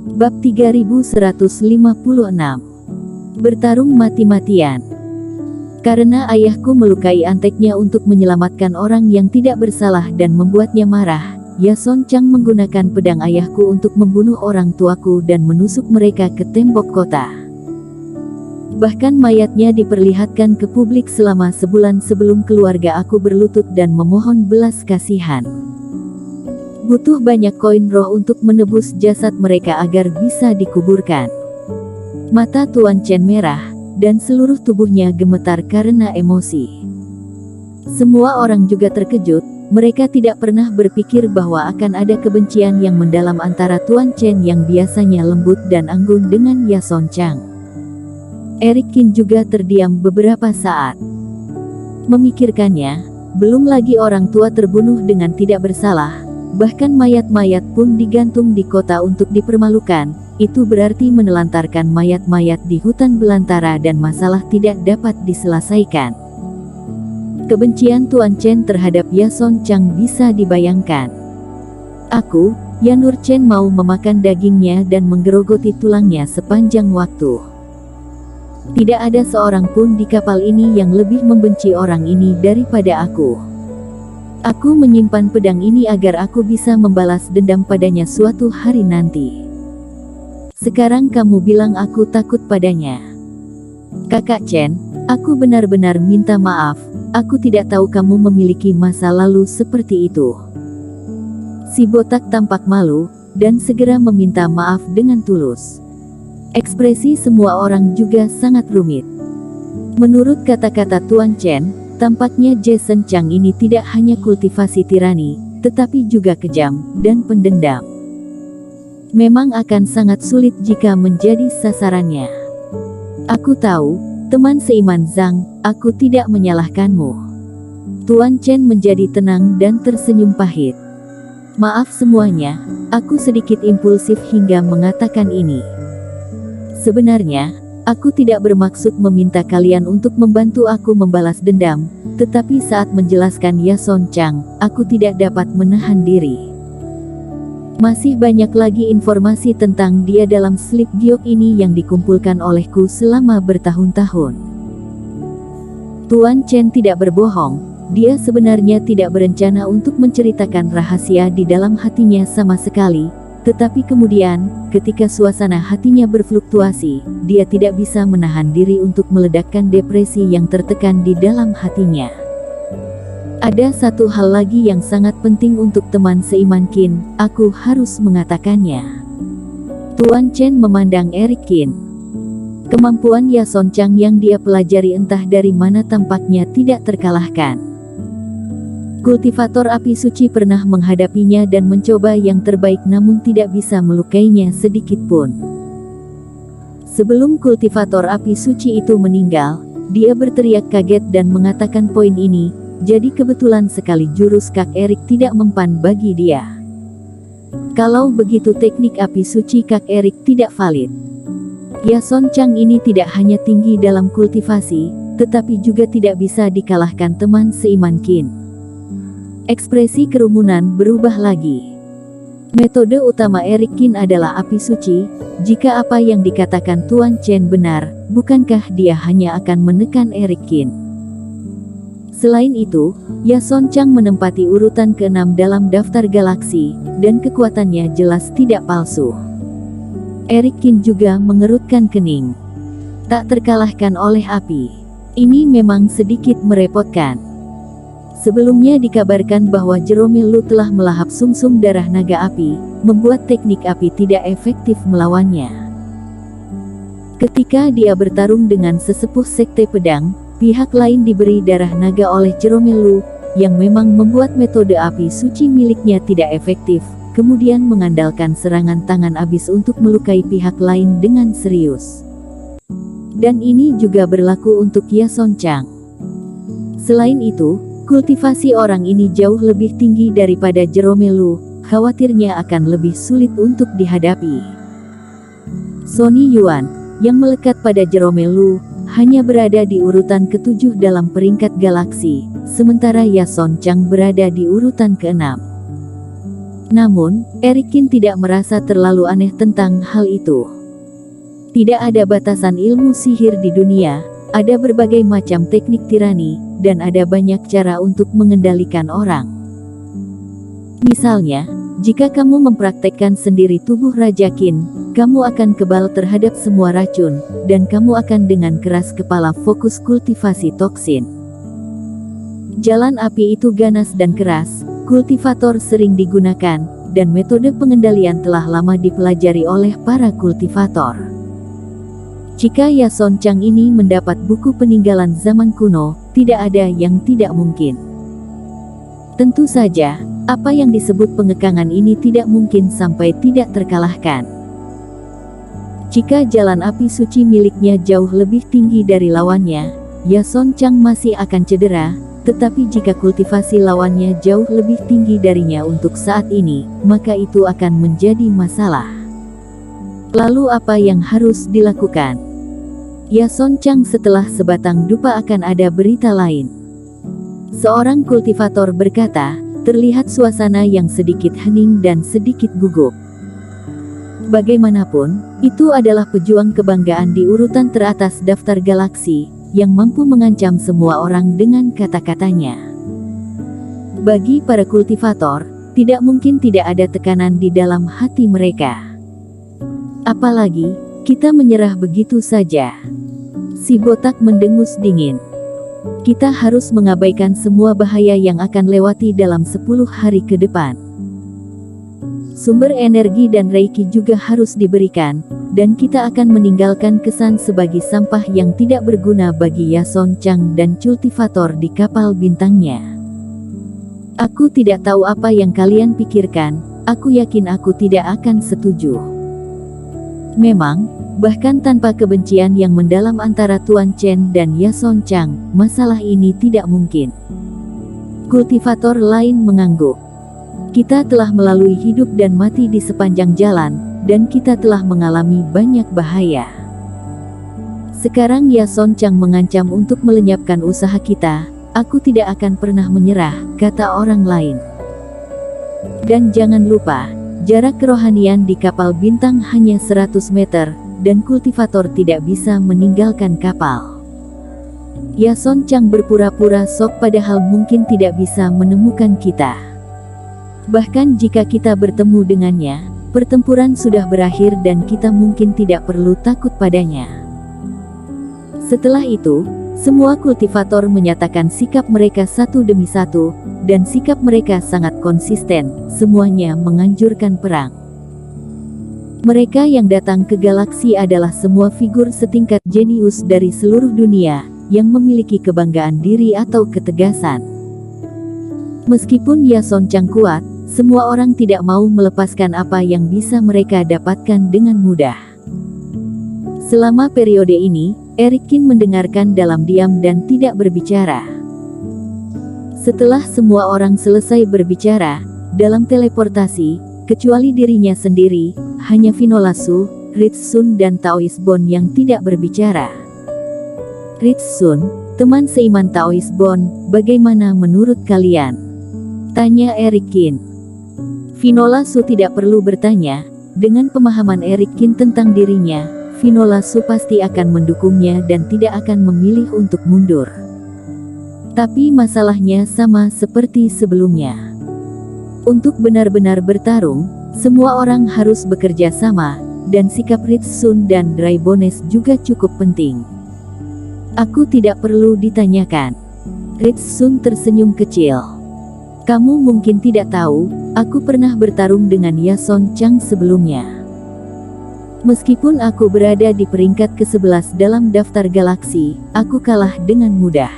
Bab 3156. Bertarung mati-matian. Karena ayahku melukai anteknya untuk menyelamatkan orang yang tidak bersalah dan membuatnya marah, Yason Chang menggunakan pedang ayahku untuk membunuh orang tuaku dan menusuk mereka ke tembok kota. Bahkan mayatnya diperlihatkan ke publik selama sebulan sebelum keluarga aku berlutut dan memohon belas kasihan. Butuh banyak koin roh untuk menebus jasad mereka agar bisa dikuburkan. Mata Tuan Chen merah, dan seluruh tubuhnya gemetar karena emosi. Semua orang juga terkejut, mereka tidak pernah berpikir bahwa akan ada kebencian yang mendalam antara Tuan Chen yang biasanya lembut dan anggun dengan Yason Chang. Eric Qin juga terdiam beberapa saat. Memikirkannya, belum lagi orang tua terbunuh dengan tidak bersalah, bahkan mayat-mayat pun digantung di kota untuk dipermalukan. Itu berarti menelantarkan mayat-mayat di hutan belantara dan masalah tidak dapat diselesaikan. Kebencian Tuan Chen terhadap Yason Chang bisa dibayangkan. Aku, Yanur Chen, mau memakan dagingnya dan menggerogoti tulangnya sepanjang waktu. Tidak ada seorang pun di kapal ini yang lebih membenci orang ini daripada aku. Aku menyimpan pedang ini agar aku bisa membalas dendam padanya suatu hari nanti. Sekarang kamu bilang aku takut padanya. Kakak Chen, aku benar-benar minta maaf, aku tidak tahu kamu memiliki masa lalu seperti itu. Si botak tampak malu, dan segera meminta maaf dengan tulus. Ekspresi semua orang juga sangat rumit. Menurut kata-kata Tuan Chen, tampaknya Jason Chang ini tidak hanya kultivasi tirani, tetapi juga kejam dan pendendam. Memang akan sangat sulit jika menjadi sasarannya. Aku tahu, teman seiman Zhang, aku tidak menyalahkanmu. Tuan Chen menjadi tenang dan tersenyum pahit. Maaf semuanya, aku sedikit impulsif hingga mengatakan ini. Sebenarnya, aku tidak bermaksud meminta kalian untuk membantu aku membalas dendam, tetapi saat menjelaskan Yason Chang, aku tidak dapat menahan diri. Masih banyak lagi informasi tentang dia dalam slip giok ini yang dikumpulkan olehku selama bertahun-tahun. Tuan Chen tidak berbohong, dia sebenarnya tidak berencana untuk menceritakan rahasia di dalam hatinya sama sekali. Tetapi kemudian, ketika suasana hatinya berfluktuasi, dia tidak bisa menahan diri untuk meledakkan depresi yang tertekan di dalam hatinya. Ada satu hal lagi yang sangat penting untuk teman seiman Qin, aku harus mengatakannya. Tuan Chen memandang Eric Qin. Kemampuan Yason Chang yang dia pelajari entah dari mana tampaknya tidak terkalahkan. Kultivator api suci pernah menghadapinya dan mencoba yang terbaik namun tidak bisa melukainya sedikit pun. Sebelum kultivator api suci itu meninggal, dia berteriak kaget dan mengatakan poin ini, jadi kebetulan sekali jurus Kak Erik tidak mempan bagi dia. Kalau begitu teknik api suci Kak Erik tidak valid. Yason Chang ini tidak hanya tinggi dalam kultivasi, tetapi juga tidak bisa dikalahkan teman seiman Qin. Ekspresi kerumunan berubah lagi. Metode utama Eric Qin adalah api suci. Jika apa yang dikatakan Tuan Chen benar, bukankah dia hanya akan menekan Eric Qin? Selain itu, Yason Chang menempati urutan ke-6 dalam daftar galaksi, dan kekuatannya jelas tidak palsu. Eric Qin juga mengerutkan kening. Tak terkalahkan oleh api. Ini memang sedikit merepotkan. Sebelumnya dikabarkan bahwa Jerome Lu telah melahap sumsum darah naga api, membuat teknik api tidak efektif melawannya. Ketika dia bertarung dengan sesepuh sekte pedang, pihak lain diberi darah naga oleh Jerome Lu, yang memang membuat metode api suci miliknya tidak efektif, kemudian mengandalkan serangan tangan abis untuk melukai pihak lain dengan serius. Dan ini juga berlaku untuk Yason Chang. Selain itu, kultivasi orang ini jauh lebih tinggi daripada Jerome Lu, khawatirnya akan lebih sulit untuk dihadapi. Sonny Yuan, yang melekat pada Jerome Lu, hanya berada di urutan ke-7 dalam peringkat galaksi, sementara Yason Chang berada di urutan ke-6. Namun, Erikin tidak merasa terlalu aneh tentang hal itu. Tidak ada batasan ilmu sihir di dunia, ada berbagai macam teknik tirani, dan ada banyak cara untuk mengendalikan orang. Misalnya, jika kamu mempraktekkan sendiri tubuh Raja Qin, kamu akan kebal terhadap semua racun, dan kamu akan dengan keras kepala fokus kultivasi toksin. Jalan api itu ganas dan keras, kultivator sering digunakan, dan metode pengendalian telah lama dipelajari oleh para kultivator. Jika Yason Chang ini mendapat buku peninggalan zaman kuno, tidak ada yang tidak mungkin. Tentu saja, apa yang disebut pengekangan ini tidak mungkin sampai tidak terkalahkan. Jika jalan api suci miliknya jauh lebih tinggi dari lawannya, Yason Chang masih akan cedera, tetapi jika kultivasi lawannya jauh lebih tinggi darinya untuk saat ini, maka itu akan menjadi masalah. Lalu apa yang harus dilakukan? Yason Chang setelah sebatang dupa akan ada berita lain. Seorang kultivator berkata, terlihat suasana yang sedikit hening dan sedikit gugup. Bagaimanapun, itu adalah pejuang kebanggaan di urutan teratas daftar galaksi, yang mampu mengancam semua orang dengan kata-katanya. Bagi para kultivator, tidak mungkin tidak ada tekanan di dalam hati mereka. Apalagi, kita menyerah begitu saja. Si botak mendengus dingin. Kita harus mengabaikan semua bahaya yang akan lewati dalam 10 hari ke depan. Sumber energi dan reiki juga harus diberikan, dan kita akan meninggalkan kesan sebagai sampah yang tidak berguna bagi Yason Chang dan kultivator di kapal bintangnya. Aku tidak tahu apa yang kalian pikirkan, aku yakin aku tidak akan setuju. Memang, bahkan tanpa kebencian yang mendalam antara Tuan Chen dan Yason Chang, masalah ini tidak mungkin. Kultivator lain mengangguk. Kita telah melalui hidup dan mati di sepanjang jalan, dan kita telah mengalami banyak bahaya. Sekarang Yason Chang mengancam untuk melenyapkan usaha kita, aku tidak akan pernah menyerah, kata orang lain. Dan jangan lupa, jarak kerohanian di kapal bintang hanya 100 meter, dan kultivator tidak bisa meninggalkan kapal. Yason Chang berpura-pura sok padahal mungkin tidak bisa menemukan kita. Bahkan jika kita bertemu dengannya, pertempuran sudah berakhir dan kita mungkin tidak perlu takut padanya. Setelah itu, semua kultivator menyatakan sikap mereka satu demi satu, dan sikap mereka sangat konsisten, semuanya menganjurkan perang. Mereka yang datang ke galaksi adalah semua figur setingkat jenius dari seluruh dunia, yang memiliki kebanggaan diri atau ketegasan. Meskipun Yason Chang kuat, semua orang tidak mau melepaskan apa yang bisa mereka dapatkan dengan mudah. Selama periode ini, Erikin mendengarkan dalam diam dan tidak berbicara. Setelah semua orang selesai berbicara, dalam teleportasi, kecuali dirinya sendiri, hanya Vinola Su, Ritz Sun dan Taois Bon yang tidak berbicara. Ritz Sun, teman seiman Taois Bon, bagaimana menurut kalian? Tanya Erikin. Vinola Su tidak perlu bertanya, dengan pemahaman Erikin tentang dirinya, Vinola Su pasti akan mendukungnya dan tidak akan memilih untuk mundur. Tapi masalahnya sama seperti sebelumnya. Untuk benar-benar bertarung, semua orang harus bekerja sama, dan sikap Ritz Sun dan Draibones juga cukup penting. Aku tidak perlu ditanyakan. Ritz Sun tersenyum kecil. Kamu mungkin tidak tahu, aku pernah bertarung dengan Yason Chang sebelumnya. Meskipun aku berada di peringkat ke-11 dalam daftar galaksi, aku kalah dengan mudah.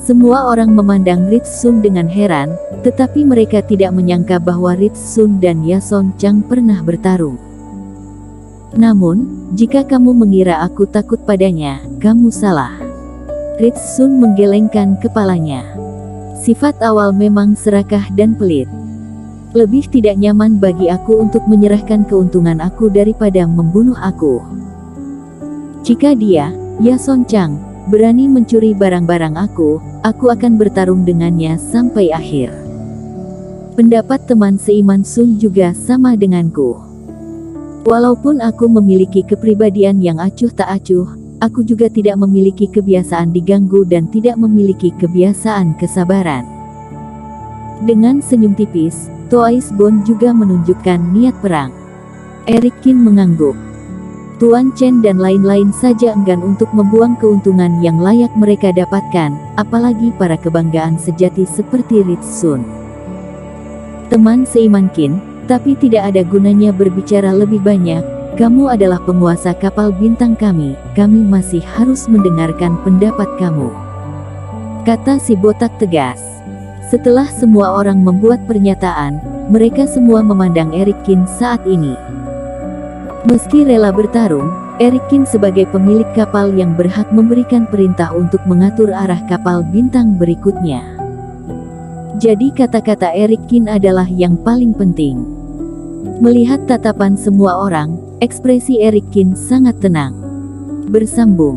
Semua orang memandang Ritz Sun dengan heran, tetapi mereka tidak menyangka bahwa Ritz Sun dan Yason Chang pernah bertarung. Namun, jika kamu mengira aku takut padanya, kamu salah. Ritz Sun menggelengkan kepalanya. Sifat awal memang serakah dan pelit. Lebih tidak nyaman bagi aku untuk menyerahkan keuntungan aku daripada membunuh aku. Jika dia, Yason Chang, berani mencuri barang-barang aku akan bertarung dengannya sampai akhir. Pendapat teman seiman Sun juga sama denganku. Walaupun aku memiliki kepribadian yang acuh tak acuh, aku juga tidak memiliki kebiasaan diganggu dan tidak memiliki kebiasaan kesabaran. Dengan senyum tipis, Toais Bond juga menunjukkan niat perang. Eric Kin mengangguk. Tuan Chen dan lain-lain saja enggan untuk membuang keuntungan yang layak mereka dapatkan, apalagi para kebanggaan sejati seperti Ritz Sun. Teman seiman Kin, tapi tidak ada gunanya berbicara lebih banyak. Kamu adalah penguasa kapal bintang kami masih harus mendengarkan pendapat kamu, kata si botak tegas. Setelah semua orang membuat pernyataan, mereka semua memandang Eric Kin saat ini. Meski rela bertarung, Eric Kin sebagai pemilik kapal yang berhak memberikan perintah untuk mengatur arah kapal bintang berikutnya. Jadi kata-kata Eric Kin adalah yang paling penting. Melihat tatapan semua orang, ekspresi Eric Kin sangat tenang. Bersambung.